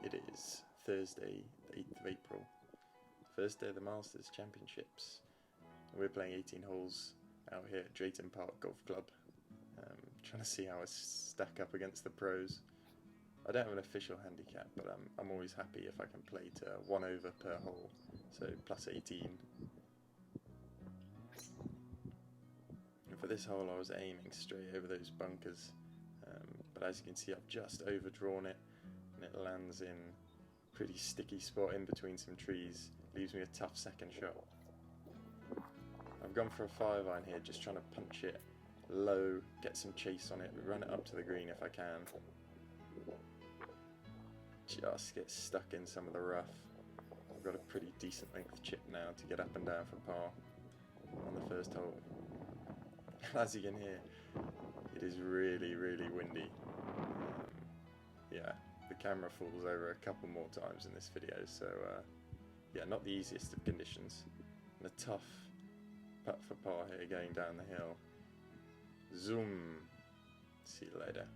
It is Thursday, the 8th of April, first day of the Masters Championships. We're playing 18 holes out here at Drayton Park Golf Club, trying to see how I stack up against the pros. I don't have an official handicap, but I'm always happy if I can play to 1 over per hole, so plus 18. And for this hole I was aiming straight over those bunkers, but as you can see I've just overdrawn it and it lands in a pretty sticky spot in between some trees, leaves me a tough second shot. I've gone for a 5-iron here, just trying to punch it low, get some chase on it, run it up to the green if I can. Just get stuck in some of the rough. I've got a pretty decent length chip now to get up and down for par on the first hole. As you can hear, it is really windy. Yeah, the camera falls over a couple more times in this video, so yeah, not the easiest of conditions. And a tough putt for par here going down the hill. Zoom! See you later.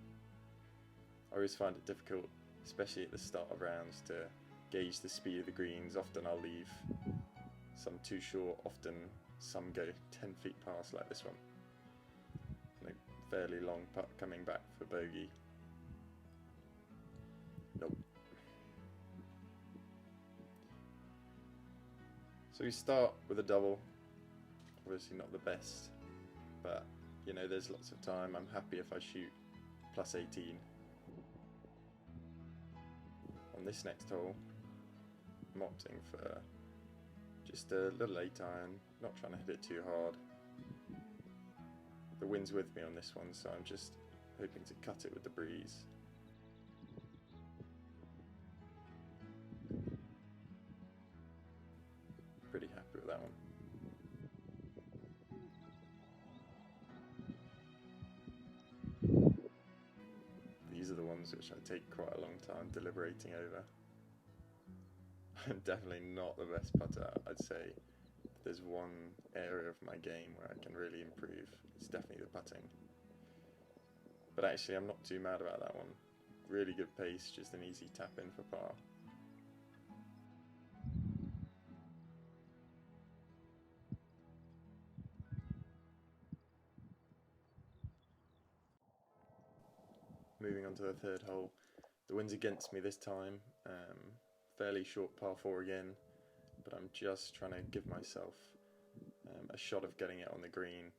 I always find it difficult, especially at the start of rounds, to gauge the speed of the greens. Often I'll leave some too short, often some go 10 feet past like this one. And a fairly long putt coming back for bogey. Nope. So we start with a double. Obviously not the best, but you know, there's lots of time. I'm happy if I shoot plus 18. On this next hole, I'm opting for just a little 8-iron, not trying to hit it too hard. The wind's with me on this one, so I'm just hoping to cut it with the breeze. Pretty happy with that one. These are the ones which I take quite a long time deliberating over. I'm definitely not the best putter. I'd say if there's one area of my game where I can really improve, it's definitely the putting. But actually I'm not too mad about that one. Really good pace, just an easy tap in for par. Moving on to the third hole. The wind's against me this time. Fairly short par 4 again, but I'm just trying to give myself a shot of getting it on the green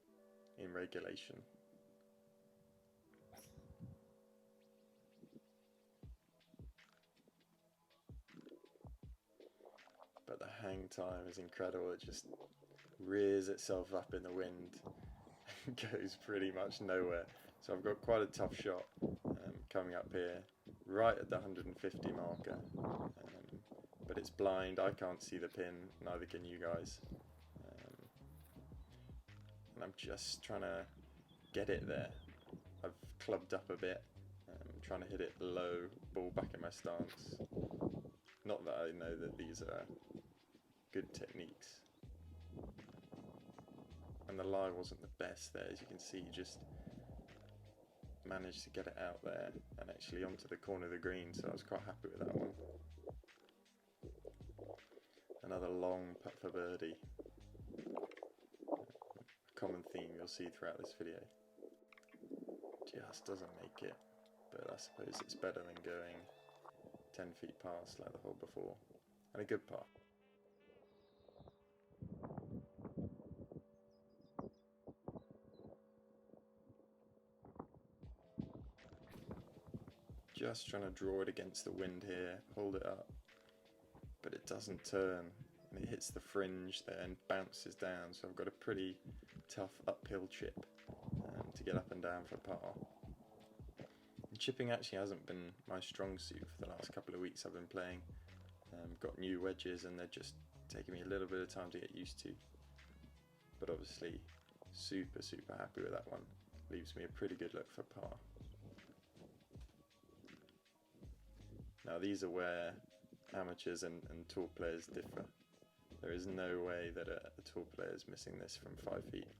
in regulation. But the hang time is incredible. It just rears itself up in the wind and goes pretty much nowhere. So I've got quite a tough shot coming up here, right at the 150 marker. But it's blind, I can't see the pin, neither can you guys. And I'm just trying to get it there. I've clubbed up a bit, trying to hit it low, ball back in my stance. Not that I know that these are good techniques. And the lie wasn't the best there, as you can see, just managed to get it out there and actually onto the corner of the green, so I was quite happy with that one. Another long putt for birdie. A common theme you'll see throughout this video. Just doesn't make it, but I suppose it's better than going 10 feet past like the hole before. And a good par. Just trying to draw it against the wind here, hold it up, but it doesn't turn, and it hits the fringe there and bounces down, so I've got a pretty tough uphill chip to get up and down for par. And chipping actually hasn't been my strong suit for the last couple of weeks I've been playing. Got new wedges and they're just taking me a little bit of time to get used to. But obviously super happy with that one. Leaves me a pretty good look for par. Now these are where amateurs and tour players differ. There is no way that a tour player is missing this from 5 feet,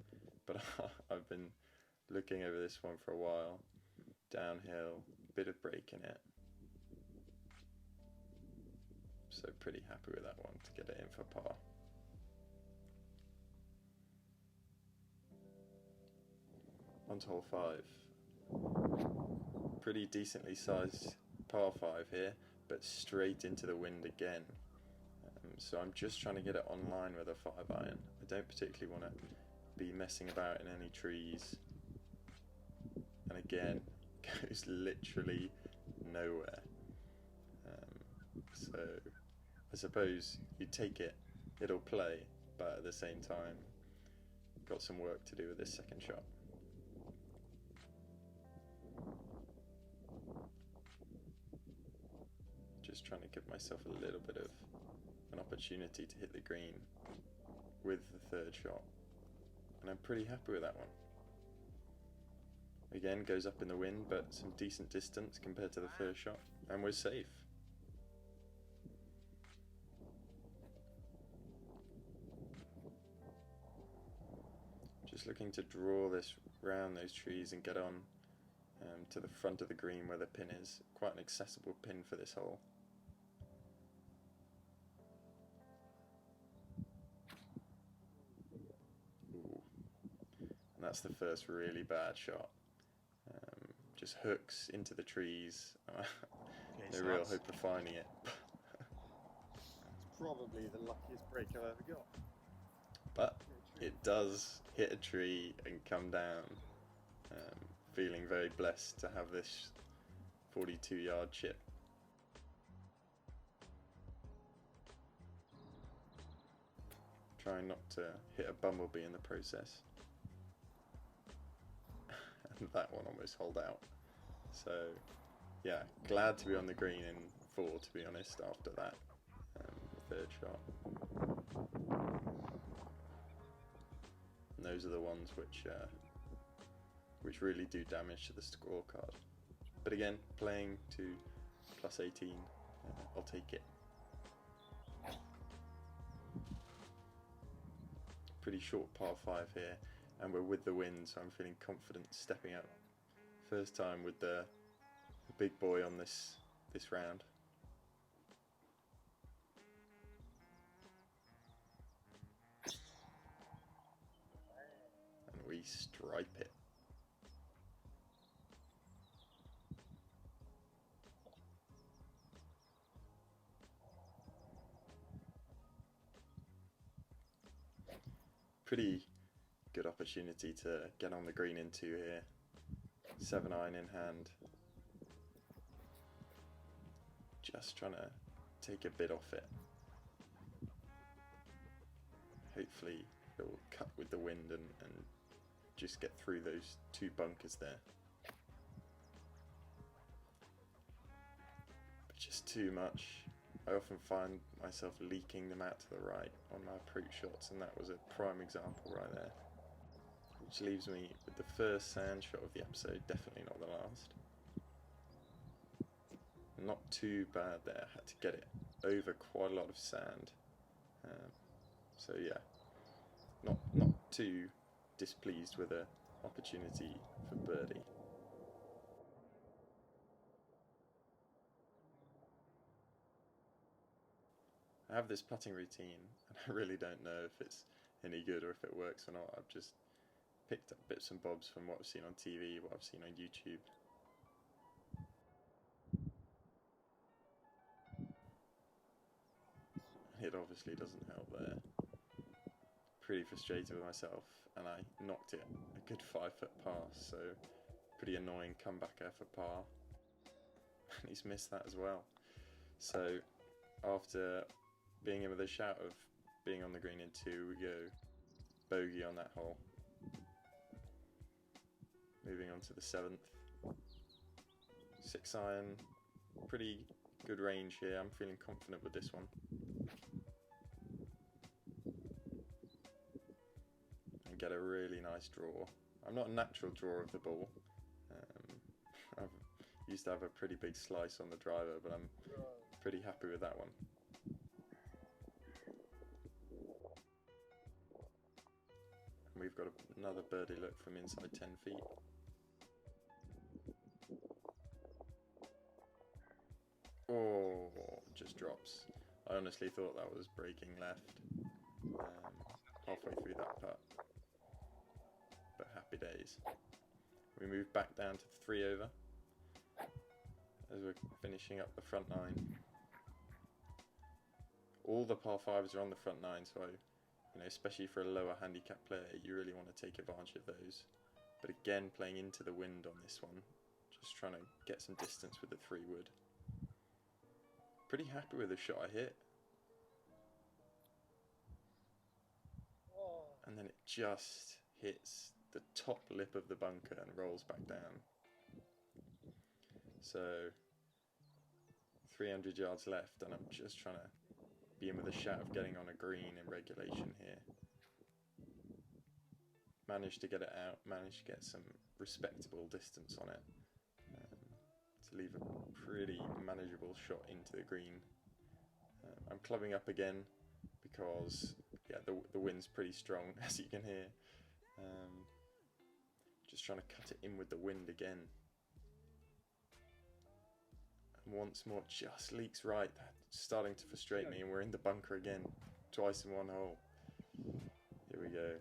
but I've been looking over this one for a while. Downhill, bit of break in it. So pretty happy with that one to get it in for par. On to hole 5. Pretty decently sized par 5 here, but straight into the wind again. So I'm just trying to get it online with a 5-iron. I don't particularly want to be messing about in any trees. And again, goes literally nowhere. So I suppose you take it, it'll play, but at the same time, got some work to do with this second shot. Just trying to give myself a little bit of an opportunity to hit the green with the third shot, and I'm pretty happy with that one. Again, goes up in the wind, but some decent distance compared to the first shot, and we're safe. Just looking to draw this round those trees and get on to the front of the green where the pin is. Quite an accessible pin for this hole. Ooh. And that's the first really bad shot. Just hooks into the trees. No real hope of finding it. It's probably the luckiest break I've ever got. But it does hit a tree and come down. Feeling very blessed to have this 42-yard chip. Trying not to hit a bumblebee in the process. And that one almost holed out. So yeah, glad to be on the green in 4, to be honest, after that third shot. And those are the ones which really do damage to the scorecard. But again, playing to plus 18, I'll take it. Pretty short par 5 here, and we're with the wind, so I'm feeling confident stepping up. First time with the big boy on this round. And we stripe it. Pretty good opportunity to get on the green in 2 here. 7-iron in hand. Just trying to take a bit off it. Hopefully it will cut with the wind and just get through those 2 bunkers there. But just too much. I often find myself leaking them out to the right on my approach shots, and that was a prime example right there. Which leaves me with the first sand shot of the episode, definitely not the last. Not too bad there, had to get it over quite a lot of sand. So yeah, not too displeased with the opportunity for birdie. I have this putting routine, and I really don't know if it's any good or if it works or not. I've just picked up bits and bobs from what I've seen on TV, what I've seen on YouTube. It obviously doesn't help there. Pretty frustrated with myself, and I knocked it a good 5-foot pass, so pretty annoying comeback there for par. And he's missed that as well. So after being in with a shout of being on the green in 2, we go bogey on that hole. Moving on to the 7th. 6-iron, pretty good range here. I'm feeling confident with this one. And get a really nice draw. I'm not a natural drawer of the ball. I've used to have a pretty big slice on the driver, but I'm pretty happy with that one. And we've got another birdie look from inside 10 feet. Oh, just drops. I honestly thought that was breaking left halfway through that putt. But happy days. We move back down to 3 over as we're finishing up the front 9. All the par 5s are on the front 9, so especially for a lower handicap player, you really want to take advantage of those. But again, playing into the wind on this one, just trying to get some distance with the 3 wood. Pretty happy with the shot I hit. And then it just hits the top lip of the bunker and rolls back down. So 300 yards left, and I'm just trying to be in with a shout of getting on a green in regulation here. Managed to get it out, managed to get some respectable distance on it to leave a pretty manageable shot into the green. I'm clubbing up again because the wind's pretty strong, as you can hear. Just trying to cut it in with the wind again. And once more, just leaks right. That's starting to frustrate me, and we're in the bunker again, twice in one hole. Here we go.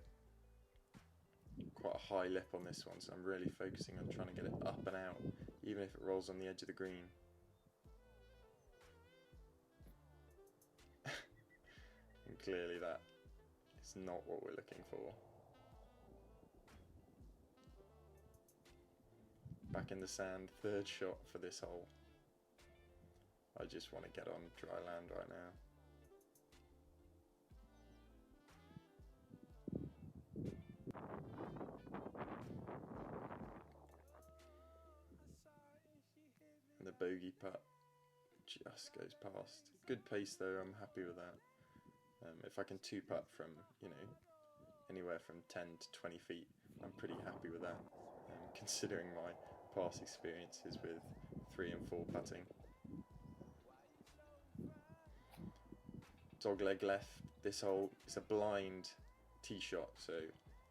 Quite a high lip on this one, so I'm really focusing on trying to get it up and out, even if it rolls on the edge of the green. And clearly that is not what we're looking for. Back in the sand, 3rd shot for this hole. I just want to get on dry land right now. And the bogey putt just goes past. Good pace though, I'm happy with that. If I can 2-putt from, anywhere from 10 to 20 feet, I'm pretty happy with that, considering my past experiences with 3 and 4 putting. Dogleg left. This hole is a blind tee shot, so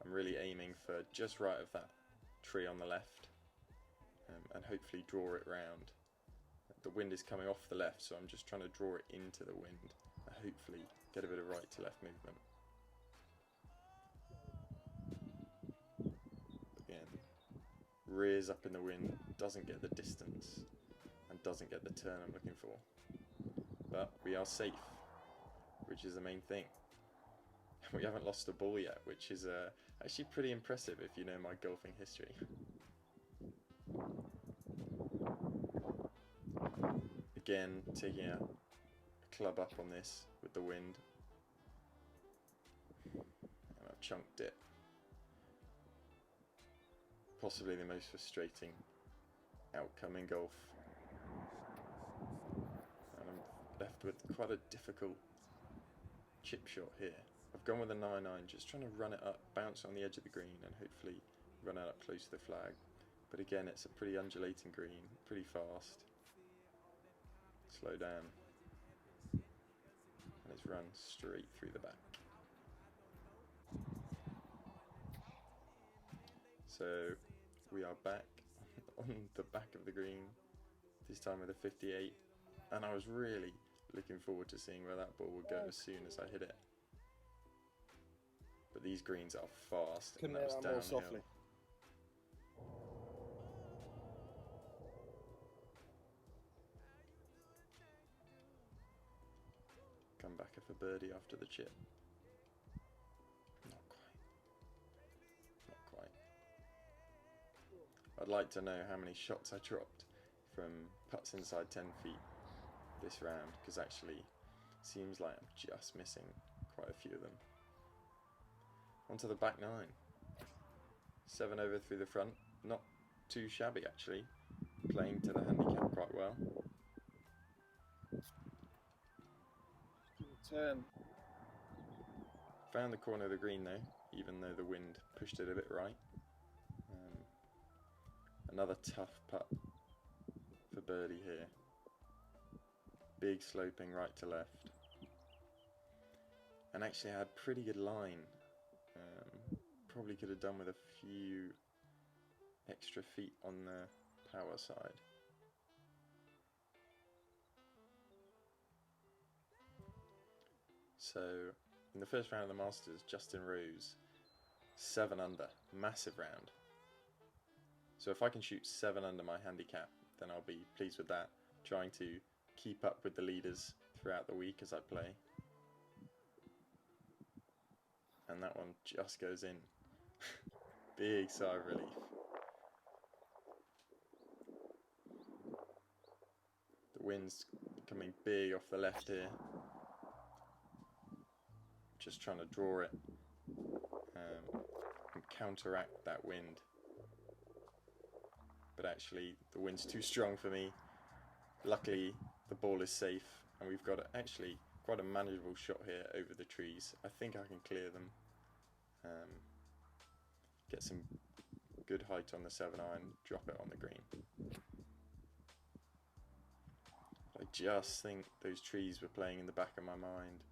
I'm really aiming for just right of that tree on the left, and hopefully draw it round. The wind is coming off the left, so I'm just trying to draw it into the wind and hopefully get a bit of right to left movement. Again, rears up in the wind, doesn't get the distance and doesn't get the turn I'm looking for. But we are safe, which is the main thing. We haven't lost a ball yet, which is actually pretty impressive if you know my golfing history. Again, taking a club up on this with the wind. And I've chunked it. Possibly the most frustrating outcome in golf. And I'm left with quite a difficult chip shot here. I've gone with a 9-9, just trying to run it up, bounce on the edge of the green and hopefully run it up close to the flag. But again, it's a pretty undulating green, pretty fast. Slow down. And it's run straight through the back. So we are back on the back of the green, this time with a 58. And I was really looking forward to seeing where that ball would go as soon as I hit it. But these greens are fast, and that was downhill. Softly. Come back for birdie after the chip. Not quite. I'd like to know how many shots I dropped from putts inside 10 feet this round, because actually it seems like I'm just missing quite a few of them. Onto the back 9. 7 over through the front. Not too shabby actually. Playing to the handicap quite well. Turn. Found the corner of the green though, even though the wind pushed it a bit right. Another tough putt for birdie here. Big sloping right to left. And actually I had pretty good line. Probably could have done with a few extra feet on the power side. So in the first round of the Masters, Justin Rose, 7 under, massive round. So if I can shoot 7 under my handicap, then I'll be pleased with that. Trying to keep up with the leaders throughout the week as I play. And that one just goes in. Big sigh of relief. The wind's coming big off the left here. Just trying to draw it and counteract that wind. But actually the wind's too strong for me. Luckily the ball is safe and we've got actually quite a manageable shot here over the trees. I think I can clear them. Get some good height on the 7-iron, drop it on the green. I just think those trees were playing in the back of my mind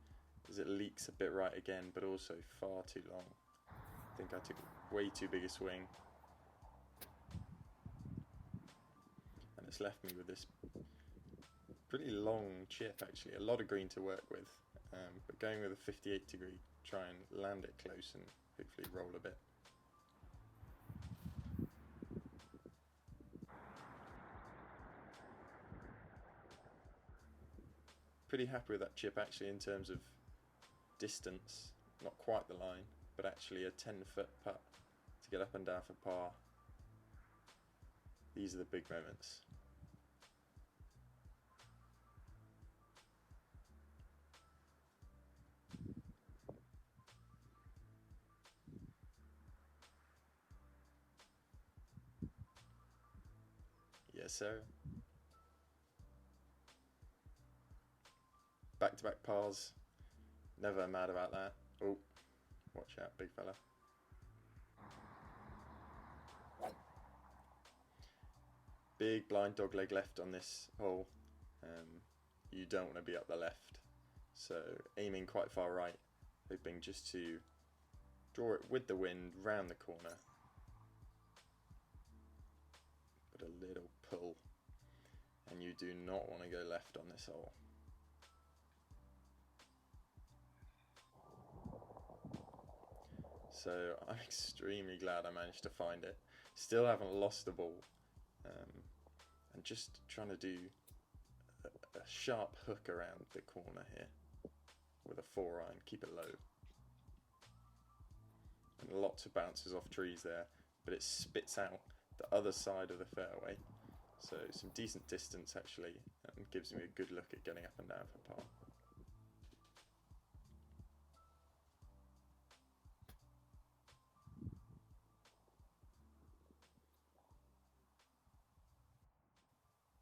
as it leaks a bit right again, but also far too long. I think I took way too big a swing. And it's left me with this pretty long chip actually, a lot of green to work with. But going with a 58 degree, try and land it close and hopefully roll a bit. Pretty happy with that chip actually in terms of distance, not quite the line, but actually a 10-foot putt to get up and down for par. These are the big moments. Yes, sir. Back-to-back pars. Never mad about that. Oh, watch out, big fella. Big blind dog leg left on this hole. You don't want to be up the left. So aiming quite far right, hoping just to draw it with the wind round the corner. But a little pull. And you do not want to go left on this hole. So I'm extremely glad I managed to find it. Still haven't lost the ball. And just trying to do a sharp hook around the corner here with a 4-iron, keep it low. And lots of bounces off trees there, but it spits out the other side of the fairway. So some decent distance actually, and gives me a good look at getting up and down for par.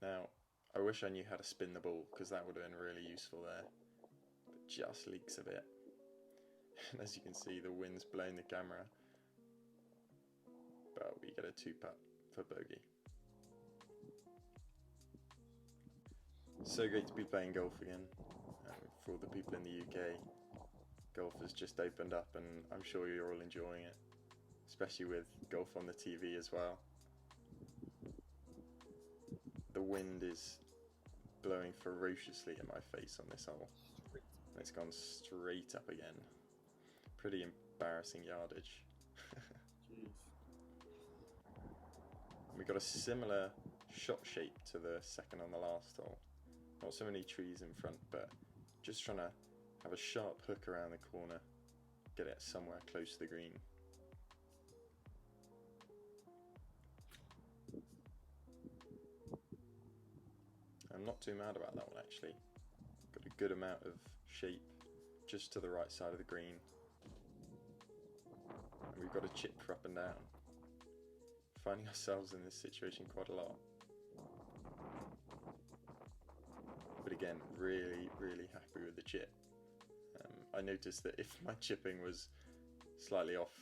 Now, I wish I knew how to spin the ball, because that would have been really useful there. But just leaks a bit. And as you can see, the wind's blowing the camera. But we get a 2-putt for bogey. So great to be playing golf again. For all the people in the UK, golf has just opened up and I'm sure you're all enjoying it. Especially with golf on the TV as well. The wind is blowing ferociously in my face on this hole. And it's gone straight up again. Pretty embarrassing yardage. Jeez. We got a similar shot shape to the second on the last hole. Not so many trees in front, but just trying to have a sharp hook around the corner, get it somewhere close to the green. I'm not too mad about that one actually. Got a good amount of shape just to the right side of the green. And we've got a chip for up and down. Finding ourselves in this situation quite a lot. But again, really, really happy with the chip. I noticed that if my chipping was slightly off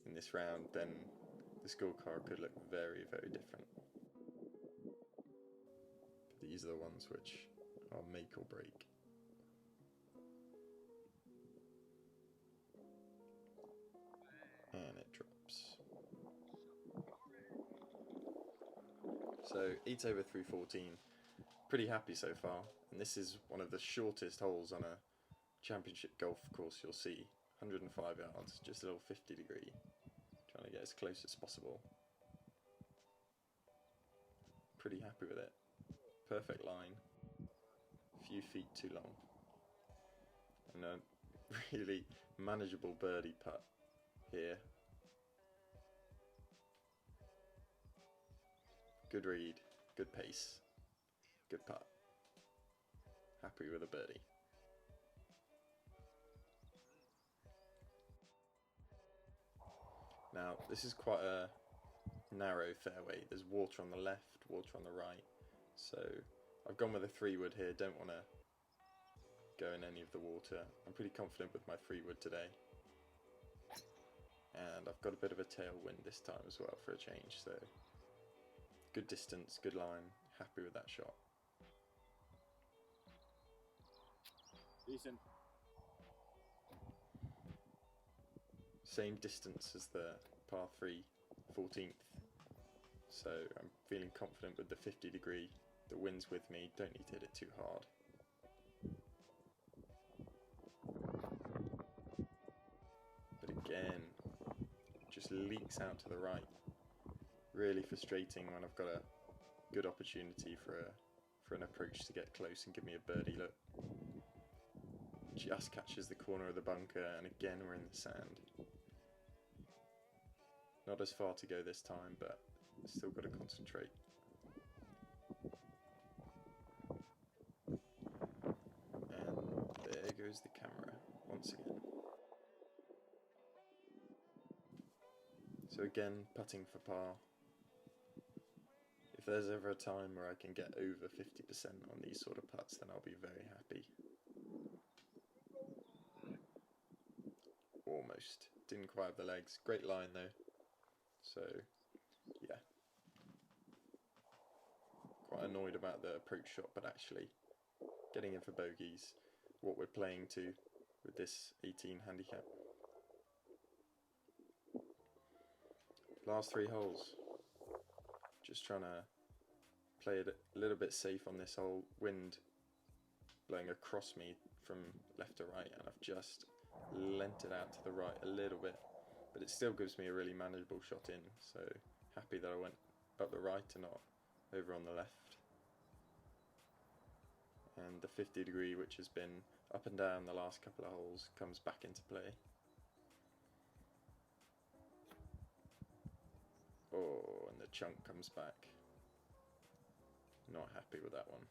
in this round, then the scorecard could look very, very different. These are the ones which are make or break. And it drops. So 8 over 314. Pretty happy so far. And this is one of the shortest holes on a Championship golf course you'll see, 105 yards, just a little 50 degree, trying to get as close as possible. Pretty happy with it. Perfect line, a few feet too long, and a really manageable birdie putt here. Good read, good pace, good putt. Happy with a birdie. Now, this is quite a narrow fairway. There's water on the left, water on the right. So I've gone with a 3-wood here. Don't want to go in any of the water. I'm pretty confident with my 3-wood today. And I've got a bit of a tailwind this time as well for a change. So good distance, good line. Happy with that shot. Decent. Same distance as the par 3 14th, so I'm feeling confident with the 50 degree. The wind's with me, don't need to hit it too hard. But again, just leaks out to the right. Really frustrating when I've got a good opportunity for an approach to get close and give me a birdie look. Just catches the corner of the bunker, and again we're in the sand. Not as far to go this time, but still got to concentrate. And there goes the camera once again. So again, putting for par. If there's ever a time where I can get over 50% on these sort of putts, then I'll be very happy. Almost. Didn't quite have the legs. Great line though. So, yeah. Quite annoyed about the approach shot, but actually getting in for bogeys, what we're playing to with this 18 handicap. Last 3 holes. Just trying to play it a little bit safe on this hole. Wind blowing across me from left to right, and I've just lent it out to the right a little bit. But it still gives me a really manageable shot in, so happy that I went up the right and not over on the left. And the 50 degree, which has been up and down the last couple of holes, comes back into play. Oh, and the chunk comes back. Not happy with that one.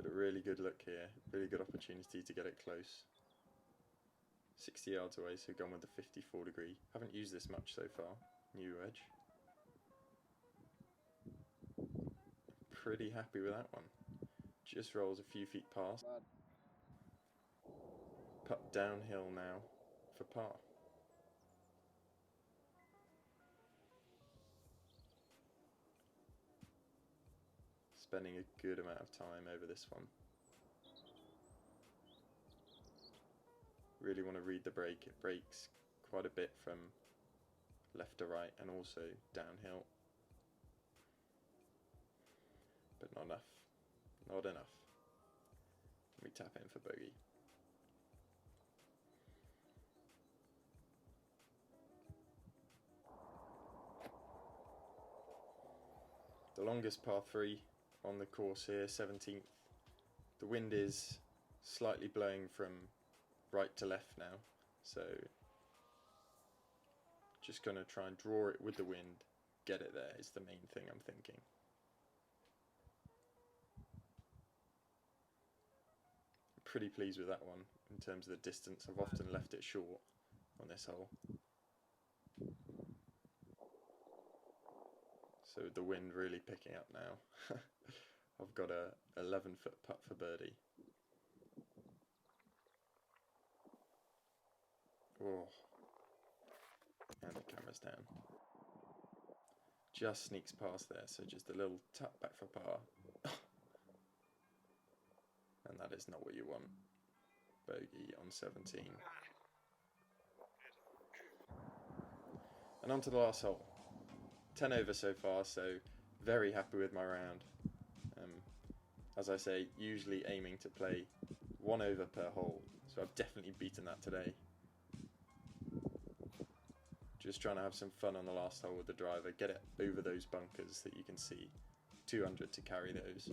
Really good look here, really good opportunity to get it close. 60 yards away, so gone with the 54 degree. Haven't used this much so far, new edge. Pretty happy with that one. Just rolls a few feet past. Putt downhill now for par. Spending a good amount of time over this one. Really want to read the break. It breaks quite a bit from left to right and also downhill. But not enough. Not enough. We tap in for bogey. The longest par 3 on the course here, 17th. The wind is slightly blowing from right to left now, so just going to try and draw it with the wind, get it there is the main thing I'm thinking. I'm pretty pleased with that one in terms of the distance. I've often left it short on this hole. So the wind really picking up now. I've got a 11-foot putt for birdie. Oh, and the camera's down. Just sneaks past there, so just a little tap back for par. And that is not what you want. Bogey on 17. And on to the last hole. 10 over so far, so very happy with my round. As I say, usually aiming to play 1 over per hole, so I've definitely beaten that today. Just trying to have some fun on the last hole with the driver, get it over those bunkers that you can see. 200 to carry those.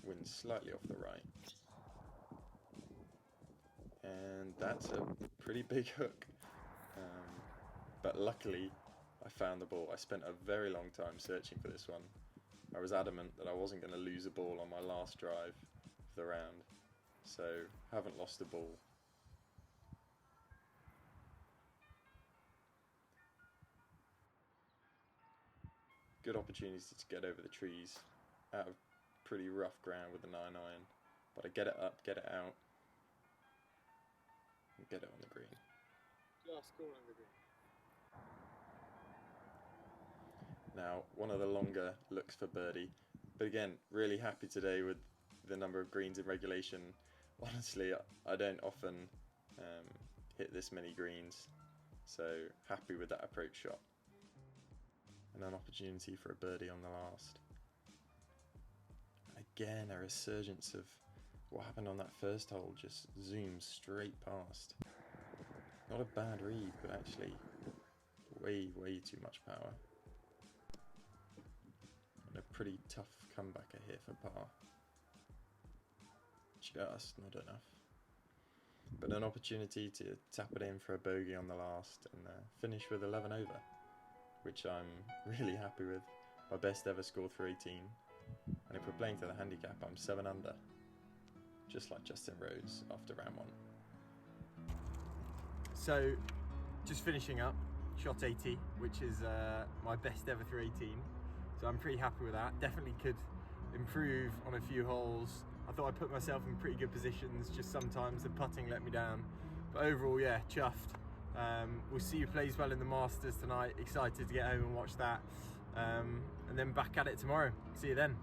Wind slightly off the right. And that's a pretty big hook. But luckily I found the ball. I spent a very long time searching for this one. I was adamant that I wasn't going to lose a ball on my last drive of the round, so haven't lost a ball. Good opportunity to get over the trees out of pretty rough ground with the 9-iron, but I get it up, get it out, and get it on the green. Just calling the green. Now, one of the longer looks for birdie, but again, really happy today with the number of greens in regulation. Honestly, I don't often hit this many greens, so happy with that approach shot. And an opportunity for a birdie on the last. And again, a resurgence of what happened on that first hole, just zooms straight past. Not a bad read, but actually way too much power. And a pretty tough comebacker here for par. Just not enough. But an opportunity to tap it in for a bogey on the last and finish with 11 over, which I'm really happy with. My best ever score through 18. And if we're playing to the handicap, I'm 7 under. Just like Justin Rose after round 1. So, just finishing up, shot 80, which is my best ever through 18. So I'm pretty happy with that. Definitely could improve on a few holes. I thought I put myself in pretty good positions, just sometimes the putting let me down. But overall, yeah, chuffed. We'll see who plays well in the Masters tonight. Excited to get home and watch that. And then back at it tomorrow. See you then.